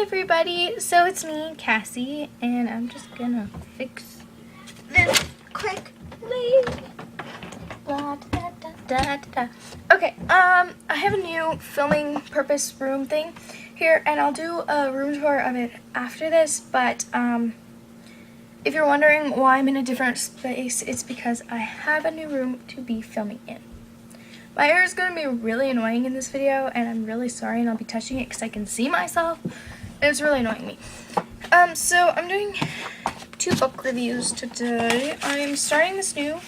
everybody, so it's me, Cassie, and I'm just gonna fix this quickly. Da, da, da, da, da. Okay, I have a new filming purpose room thing here, and I'll do a room tour of it after this, but if you're wondering why I'm in a different space, it's because I have a new room to be filming in. My hair is going to be really annoying in this video, and I'm really sorry, and I'll be touching it because I can see myself, and it's really annoying me. So I'm doing 2 book reviews today. I'm starting this new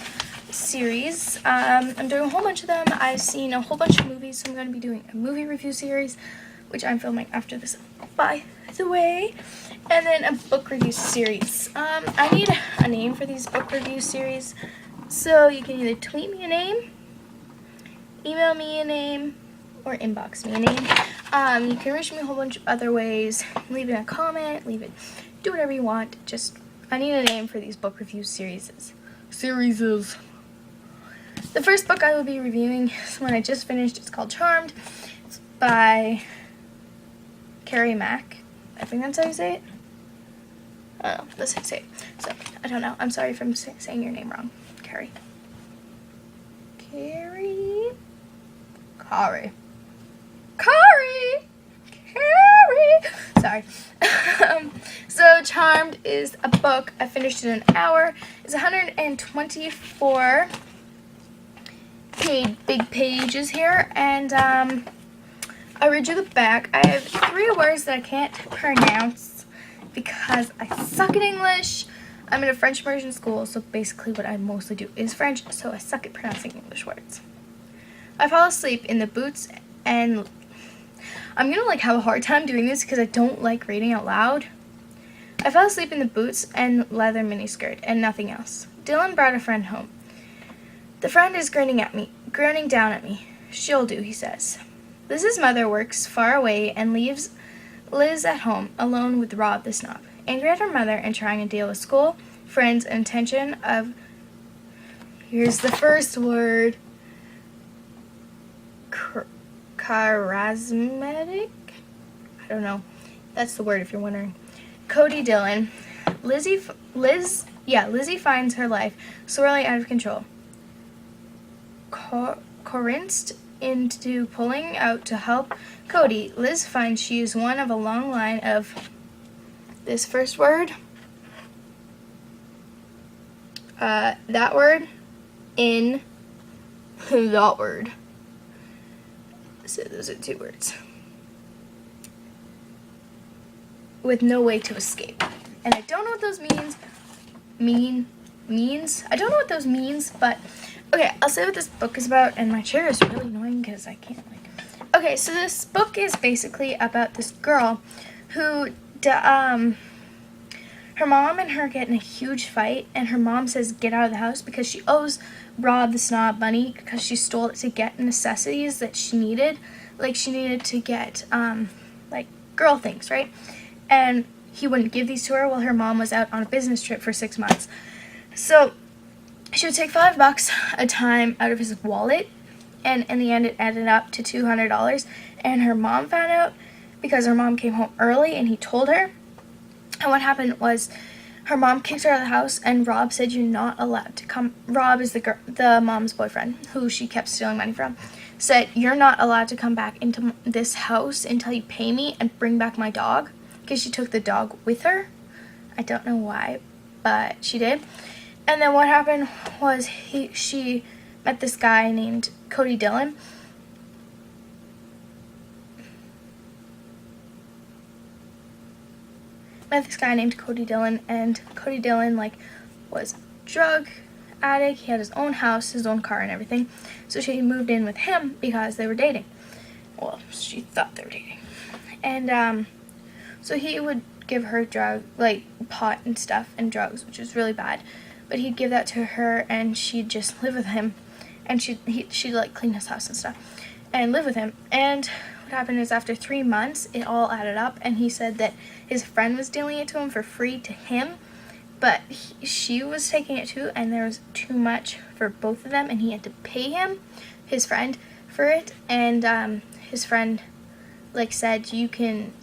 series. I'm doing a whole bunch of them. I've seen a whole bunch of movies, so I'm going to be doing a movie review series, which I'm filming after this, by the way, and then a book review series. I need a name for these book review series, so you can either tweet me a name, email me a name, or inbox me a name. You can reach me a whole bunch of other ways. Leave it in a comment, do whatever you want. Just, I need a name for these book review series. The first book I will be reviewing is one I just finished. It's called Charmed. It's by Carrie Mack. I think that's how you say it. I don't know, that's how you say it. So, I don't know. I'm sorry if I'm saying your name wrong. Carrie. Sorry. So Charmed is a book. I finished it in an hour. It's 124 big pages here, and I read you the back. I have 3 words that I can't pronounce because I suck at English. I'm in a French immersion school, so basically what I mostly do is French, so I suck at pronouncing English words. I fall asleep in the boots, and I'm gonna have a hard time doing this because I don't like reading out loud. I fell asleep in the boots and leather miniskirt and nothing else. Dylan brought a friend home. The friend is groaning down at me. She'll do, he says. Liz's mother works far away and leaves Liz at home alone with Rob the snob. Angry at her mother and trying to deal with school, friends, and tension of, here's the first word, charismatic? I don't know. That's the word if you're wondering. Cody Dylan. Lizzie finds her life swirling out of control. Coerced into pulling out to help Cody, Liz finds she is one of a long line of this first word, that word, in that word. So those are 2 words. With no way to escape. And I don't know what those means. I don't know what those means, but okay, I'll say what this book is about, and my chair is really annoying because I can't okay, so this book is basically about this girl who her mom and her get in a huge fight, and her mom says get out of the house because she owes Rob the snob money because she stole it to get necessities that she needed. She needed to get, girl things, right? And he wouldn't give these to her while her mom was out on a business trip for 6 months. So she would take $5 a time out of his wallet, and in the end it added up to $200, and her mom found out because her mom came home early and he told her. And what happened was her mom kicked her out of the house, and Rob said you're not allowed to come. Rob is the mom's boyfriend who she kept stealing money from. Said you're not allowed to come back into this house until you pay me and bring back my dog, because she took the dog with her. I don't know why, but she did. And then what happened was she met this guy named Cody Dylan. And Cody Dylan was a drug addict. He had his own house, his own car, and everything. So she moved in with him because they were dating. Well, she thought they were dating. And so he would give her pot and stuff and drugs, which was really bad. But he'd give that to her, and she'd just live with him, and she'd clean his house and stuff and live with him. And what happened is after 3 months it all added up, and he said that his friend was dealing it to him for free to him, but she was taking it too, and there was too much for both of them, and he had to pay his friend for it. And his friend said you can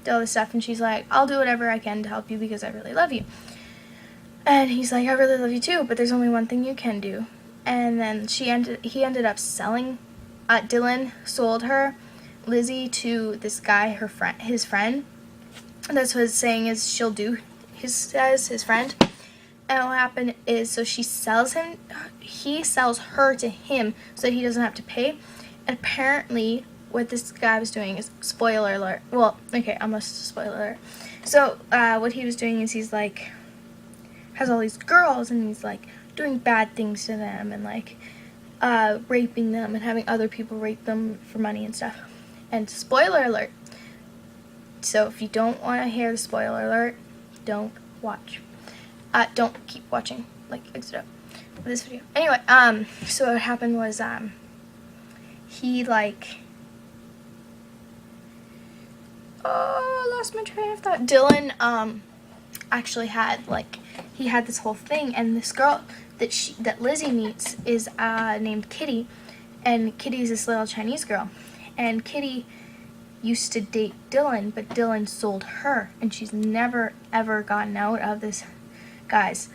do all this stuff, and she's like, I'll do whatever I can to help you because I really love you. And he's like, I really love you too, but there's only one thing you can do. And then he ended up selling, Dylan sold her, Lizzie, to this guy, his friend. And that's what it's saying is she'll do his friend. And what happened is, so he sells her to him so that he doesn't have to pay. And apparently what this guy was doing is, spoiler alert, well, okay, almost spoiler alert. So what he was doing is he's like, has all these girls, and he's like doing bad things to them, and like raping them and having other people rape them for money and stuff. And spoiler alert. So if you don't want to hear the spoiler alert, don't watch. Don't keep watching. Like, exit out of this video. Anyway, so what happened was, he like, oh, I lost my train of thought. Dylan, actually had, like, he had this whole thing, and this girl that Lizzie meets is, named Kitty, and Kitty's this little Chinese girl, and Kitty used to date Dylan, but Dylan sold her, and she's never ever gotten out of this guy's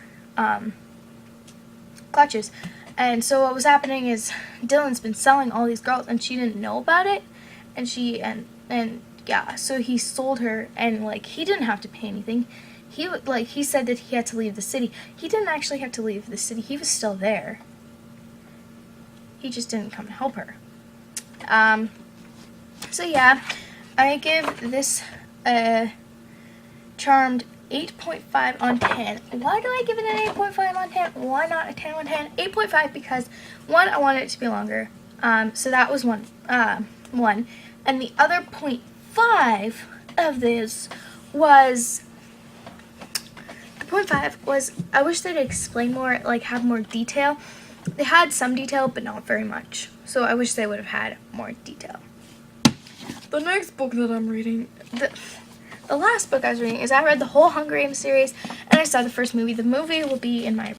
clutches. And so what was happening is Dylan's been selling all these girls, and she didn't know about it, and yeah, so he sold her, and like, he didn't have to pay anything. He said that he had to leave the city. He didn't actually have to leave the city. He was still there. He just didn't come to help her. So yeah, I give this Charmed 8.5 on 10. Why do I give it an 8.5 on 10? Why not a 10 on 10? 8.5 because, one, I wanted it to be longer. So that was one. And the other 0.5 of this was, the 0.5 was, I wish they'd explain more, like have more detail. They had some detail, but not very much. So I wish they would have had more detail. The next book that I'm reading, the last book I was reading, is I read the whole Hunger Games series, and I saw the first movie. The movie will be in my